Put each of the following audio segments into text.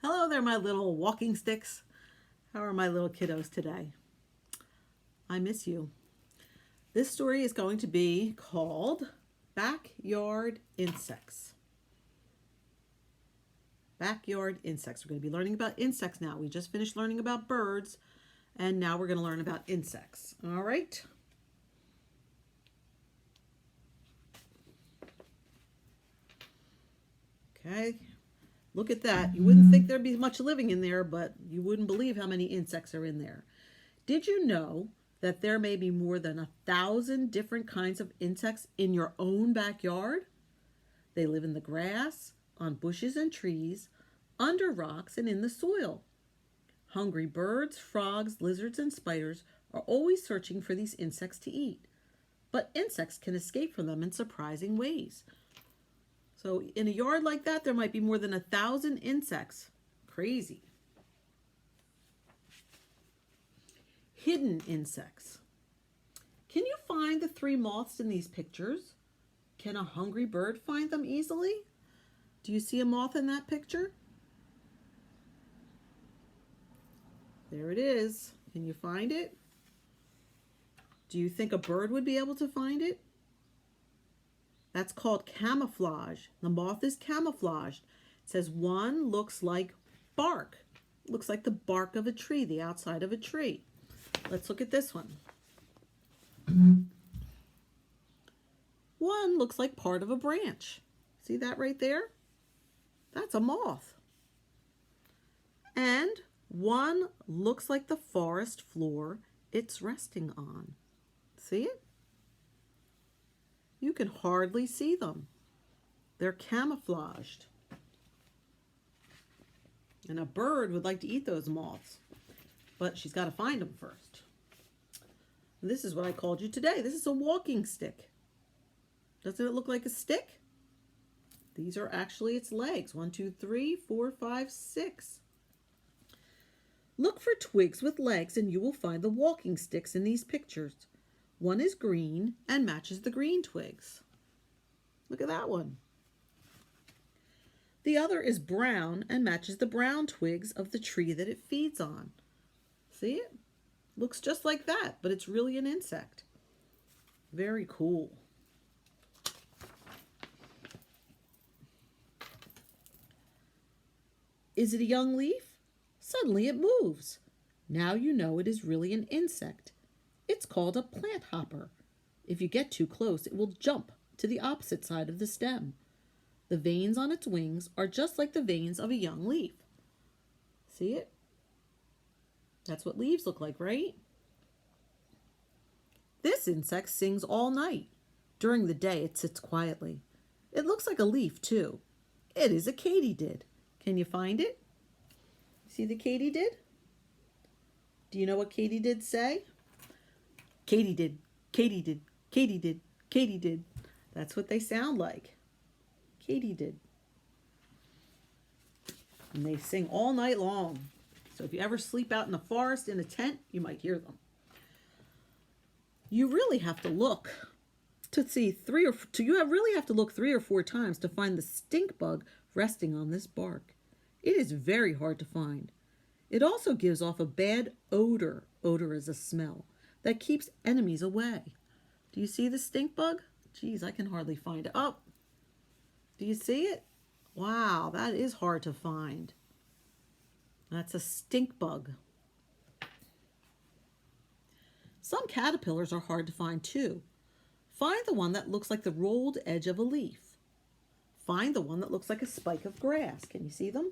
Hello there, my little walking sticks. How are my little kiddos today? I miss you. This story is going to be called Backyard Insects. Backyard insects. We're going to be learning about insects now. We just finished learning about birds, and now we're going to learn about insects. All right. Okay. Look at that. You wouldn't think there'd be much living in there, but you wouldn't believe how many insects are in there. Did you know that there may be more than 1,000 different kinds of insects in your own backyard? They live in the grass, on bushes and trees, under rocks, and in the soil. Hungry birds, frogs, lizards, and spiders are always searching for these insects to eat. But insects can escape from them in surprising ways. So in a yard like that, there might be more than 1,000 insects. Crazy. Hidden insects. Can you find the 3 moths in these pictures? Can a hungry bird find them easily? Do you see a moth in that picture? There it is. Can you find it? Do you think a bird would be able to find it? That's called camouflage. The moth is camouflaged. It says one looks like bark. It looks like the bark of a tree, the outside of a tree. Let's look at this one. One looks like part of a branch. See that right there? That's a moth. And one looks like the forest floor it's resting on. See it? You can hardly see them. They're camouflaged. And a bird would like to eat those moths, but she's got to find them first. This is what I called you today. This is a walking stick. Doesn't it look like a stick? These are actually its legs. 1, 2, 3, 4, 5, 6. Look for twigs with legs and you will find the walking sticks in these pictures. One is green and matches the green twigs. Look at that one. The other is brown and matches the brown twigs of the tree that it feeds on. See it? Looks just like that, but it's really an insect. Very cool. Is it a young leaf? Suddenly it moves. Now you know it is really an insect. It's called a plant hopper. If you get too close, it will jump to the opposite side of the stem. The veins on its wings are just like the veins of a young leaf. See it? That's what leaves look like, right? This insect sings all night. During the day, it sits quietly. It looks like a leaf, too. It is a katydid. Can you find it? See the katydid? Do you know what katydids say? Katydid, katydid, katydid, katydid. That's what they sound like. Katydid. And they sing all night long. So if you ever sleep out in the forest in a tent, you might hear them. You really have to look to see really have to look 3 or 4 times to find the stink bug resting on this bark. It is very hard to find. It also gives off a bad odor. Odor is a smell that keeps enemies away. Do you see the stink bug? Geez, I can hardly find it. Oh, do you see it? Wow, that is hard to find. That's a stink bug. Some caterpillars are hard to find too. Find the one that looks like the rolled edge of a leaf. Find the one that looks like a spike of grass. Can you see them?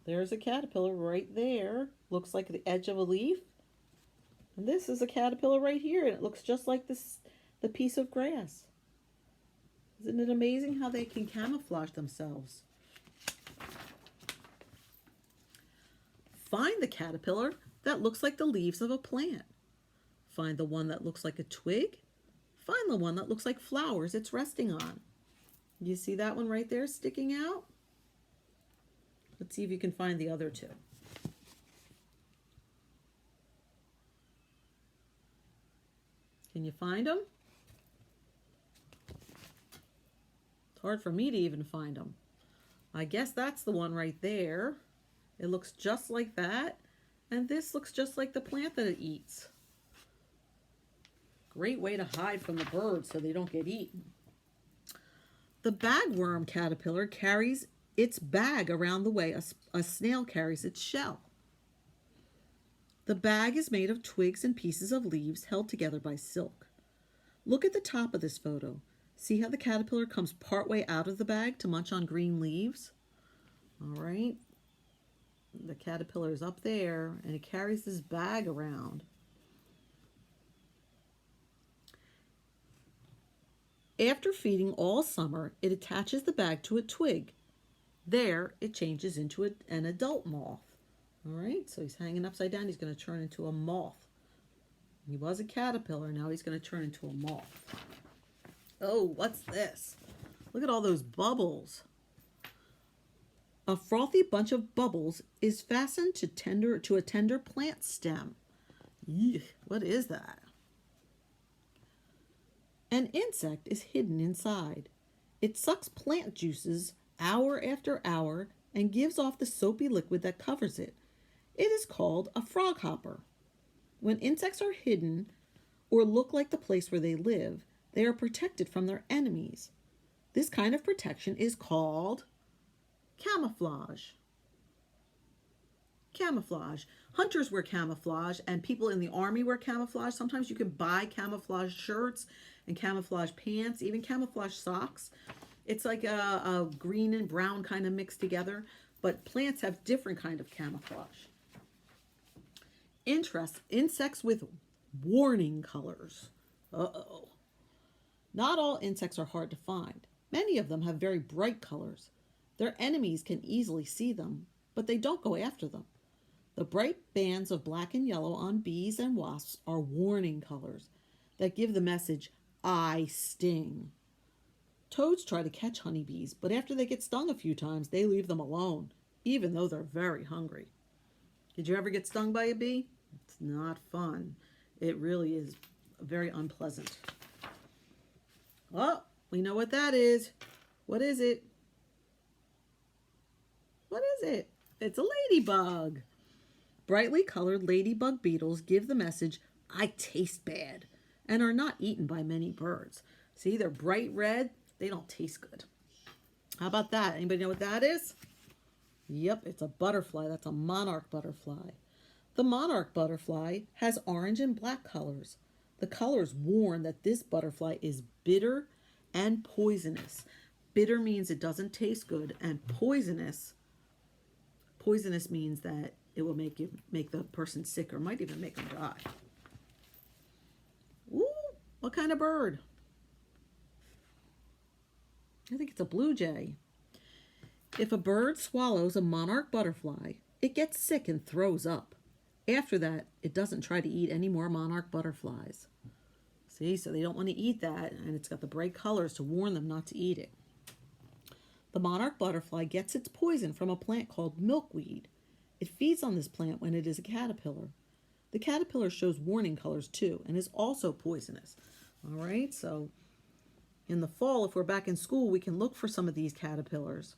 There's a caterpillar right there. Looks like the edge of a leaf. And this is a caterpillar right here, and it looks just like the piece of grass. Isn't it amazing how they can camouflage themselves? Find the caterpillar that looks like the leaves of a plant. Find the one that looks like a twig. Find the one that looks like flowers it's resting on. You see that one right there sticking out? Let's see if you can find the other 2. Can you find them? It's hard for me to even find them. I guess that's the one right there. It looks just like that. And this looks just like the plant that it eats. Great way to hide from the birds so they don't get eaten. The bagworm caterpillar carries its bag around the way a snail carries its shell. The bag is made of twigs and pieces of leaves held together by silk. Look at the top of this photo. See how the caterpillar comes partway out of the bag to munch on green leaves? All right. The caterpillar is up there and it carries this bag around. After feeding all summer, it attaches the bag to a twig. There, it changes into an adult moth. All right, so he's hanging upside down. He's going to turn into a moth. He was a caterpillar. Now he's going to turn into a moth. Oh, what's this? Look at all those bubbles. A frothy bunch of bubbles is fastened to a tender plant stem. Eugh, what is that? An insect is hidden inside. It sucks plant juices hour after hour and gives off the soapy liquid that covers it. It is called a frog hopper. When insects are hidden or look like the place where they live, they are protected from their enemies. This kind of protection is called camouflage. Camouflage. Hunters wear camouflage and people in the army wear camouflage. Sometimes you can buy camouflage shirts and camouflage pants, even camouflage socks. It's like a green and brown kind of mixed together, but plants have different kind of camouflage. Insects with warning colors. Uh-oh. Not all insects are hard to find. Many of them have very bright colors. Their enemies can easily see them, but they don't go after them. The bright bands of black and yellow on bees and wasps are warning colors that give the message, I sting. Toads try to catch honeybees, but after they get stung a few times, they leave them alone, even though they're very hungry. Did you ever get stung by a bee? It's not fun. It really is very unpleasant. Oh, we know what that is. What is it? What is it? It's a ladybug. Brightly colored ladybug beetles give the message, I taste bad, and are not eaten by many birds. See, they're bright red. They don't taste good. How about that? Anybody know what that is? Yep, it's a butterfly. That's a monarch butterfly. The monarch butterfly has orange and black colors. The colors warn that this butterfly is bitter and poisonous. Bitter means it doesn't taste good, and poisonous means that it will make the person sick or might even make them die. Ooh, what kind of bird? I think it's a blue jay. If a bird swallows a monarch butterfly, it gets sick and throws up. After that, it doesn't try to eat any more monarch butterflies. See, so they don't want to eat that, and it's got the bright colors to warn them not to eat it. The monarch butterfly gets its poison from a plant called milkweed. It feeds on this plant when it is a caterpillar. The caterpillar shows warning colors too, and is also poisonous. All right, so in the fall, if we're back in school, we can look for some of these caterpillars,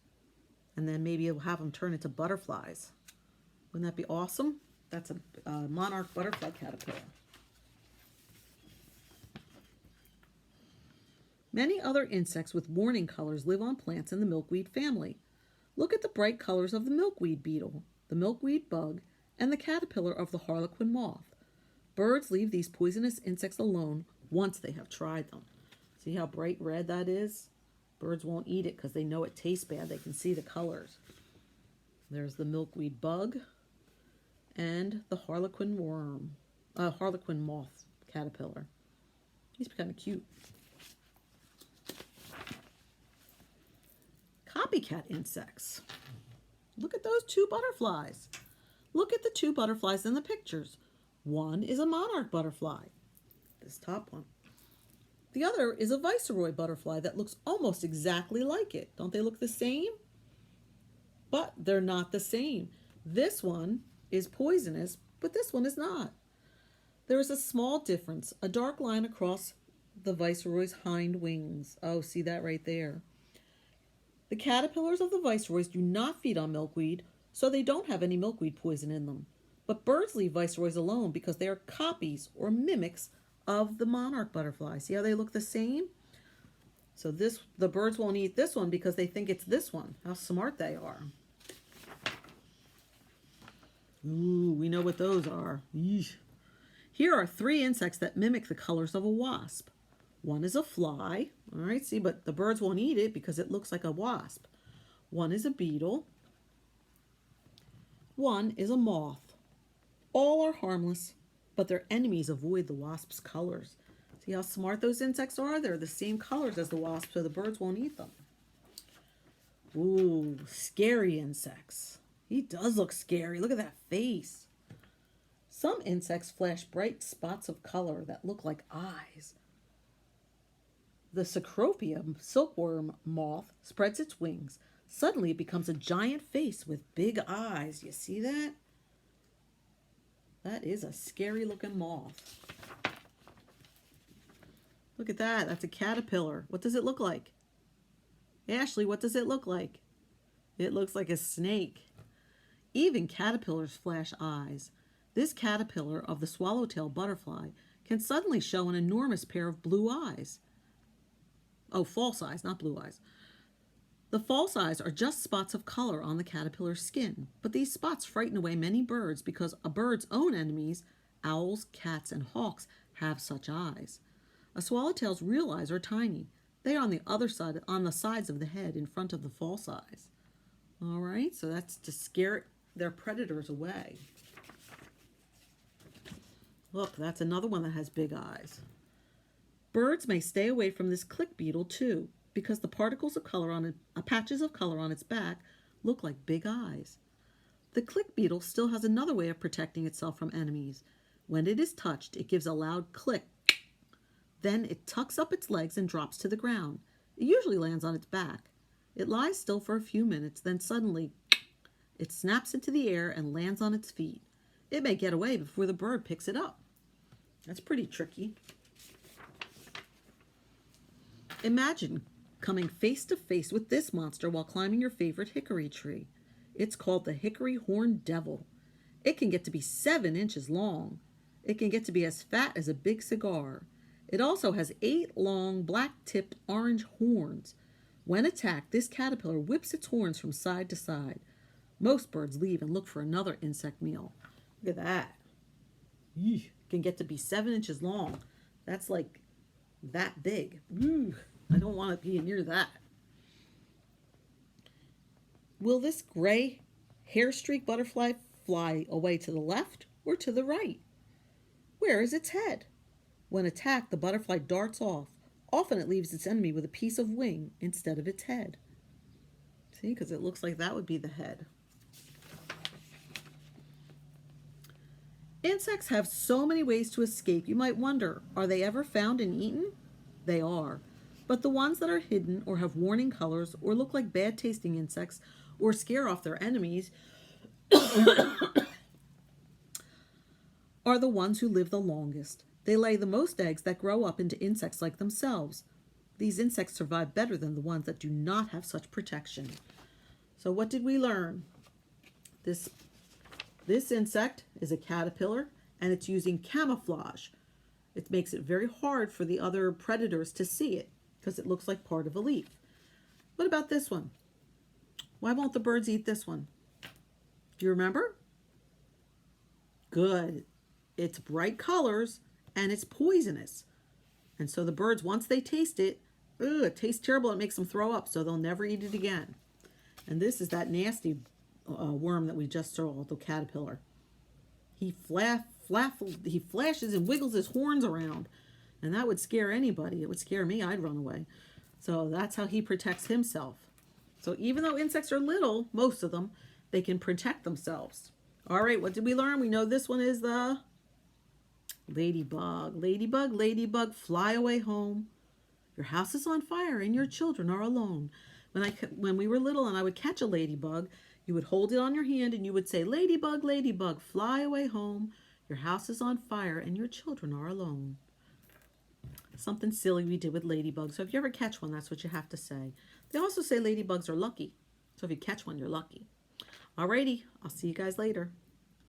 and then maybe we'll have them turn into butterflies. Wouldn't that be awesome? That's a monarch butterfly caterpillar. Many other insects with warning colors live on plants in the milkweed family. Look at the bright colors of the milkweed beetle, the milkweed bug, and the caterpillar of the harlequin moth. Birds leave these poisonous insects alone once they have tried them. See how bright red that is? Birds won't eat it because they know it tastes bad. They can see the colors. There's the milkweed bug and the harlequin moth caterpillar. He's kind of cute. Copycat insects. Look at those two butterflies. Look at the two butterflies in the pictures. One is a monarch butterfly, this top one. The other is a viceroy butterfly that looks almost exactly like it. Don't they look the same? But they're not the same. This one is poisonous, but this one is not. There is a small difference, a dark line across the viceroy's hind wings. Oh, see that right there. The caterpillars of the viceroys do not feed on milkweed, so they don't have any milkweed poison in them. But birds leave viceroys alone because they are copies or mimics of the monarch butterfly. See how they look the same? So the birds won't eat this one because they think it's this one. How smart they are. Ooh, we know what those are. Eesh. Here are 3 insects that mimic the colors of a wasp. One is a fly. All right, see, but the birds won't eat it because it looks like a wasp. One is a beetle. One is a moth. All are harmless, but their enemies avoid the wasp's colors. See how smart those insects are? They're the same colors as the wasp, so the birds won't eat them. Ooh, scary insects. He does look scary. Look at that face. Some insects flash bright spots of color that look like eyes. The Cecropia silkworm moth spreads its wings. Suddenly it becomes a giant face with big eyes. You see that? That is a scary looking moth. Look at that. That's a caterpillar. What does it look like? Ashley, what does it look like? It looks like a snake. Even caterpillars flash eyes. This caterpillar of the swallowtail butterfly can suddenly show an enormous pair of blue eyes. Oh, false eyes, not blue eyes. The false eyes are just spots of color on the caterpillar's skin, but these spots frighten away many birds because a bird's own enemies, owls, cats, and hawks, have such eyes. A swallowtail's real eyes are tiny. They are on the other side, on the sides of the head in front of the false eyes. All right, so that's to scare their predators away. Look, that's another one that has big eyes. Birds may stay away from this click beetle too, because the particles of color on it, patches of color on its back look like big eyes. The click beetle still has another way of protecting itself from enemies. When it is touched, it gives a loud click. Then it tucks up its legs and drops to the ground. It usually lands on its back. It lies still for a few minutes, then suddenly it snaps into the air and lands on its feet. It may get away before the bird picks it up. That's pretty tricky. Imagine coming face to face with this monster while climbing your favorite hickory tree. It's called the hickory horned devil. It can get to be 7 inches long. It can get to be as fat as a big cigar. It also has 8 long, black-tipped orange horns. When attacked, this caterpillar whips its horns from side to side. Most birds leave and look for another insect meal. Look at that. It can get to be 7 inches long. That's like that big. I don't want to be near that. Will this gray hair streak butterfly fly away to the left or to the right? Where is its head? When attacked, the butterfly darts off. Often it leaves its enemy with a piece of wing instead of its head. See, because it looks like that would be the head. Insects have so many ways to escape, you might wonder, are they ever found and eaten? They are. But the ones that are hidden or have warning colors or look like bad tasting insects or scare off their enemies are the ones who live the longest. They lay the most eggs that grow up into insects like themselves. These insects survive better than the ones that do not have such protection. So what did we learn? This insect is a caterpillar and it's using camouflage. It makes it very hard for the other predators to see it because it looks like part of a leaf. What about this one? Why won't the birds eat this one? Do you remember? Good. It's bright colors and it's poisonous. And so the birds, once they taste it, it tastes terrible. It makes them throw up, so they'll never eat it again. And this is that nasty worm that we just saw, the caterpillar. He flashes and wiggles his horns around, and that would scare anybody. It would scare me. I'd run away. So that's how he protects himself. So even though insects are little, most of them, they can protect themselves. All right, what did we learn? We know this one is the ladybug. Ladybug, ladybug, fly away home. Your house is on fire and your children are alone. When we were little and I would catch a ladybug, you would hold it on your hand and you would say, ladybug, ladybug, fly away home. Your house is on fire and your children are alone. Something silly we did with ladybugs. So if you ever catch one, that's what you have to say. They also say ladybugs are lucky. So if you catch one, you're lucky. Alrighty, I'll see you guys later.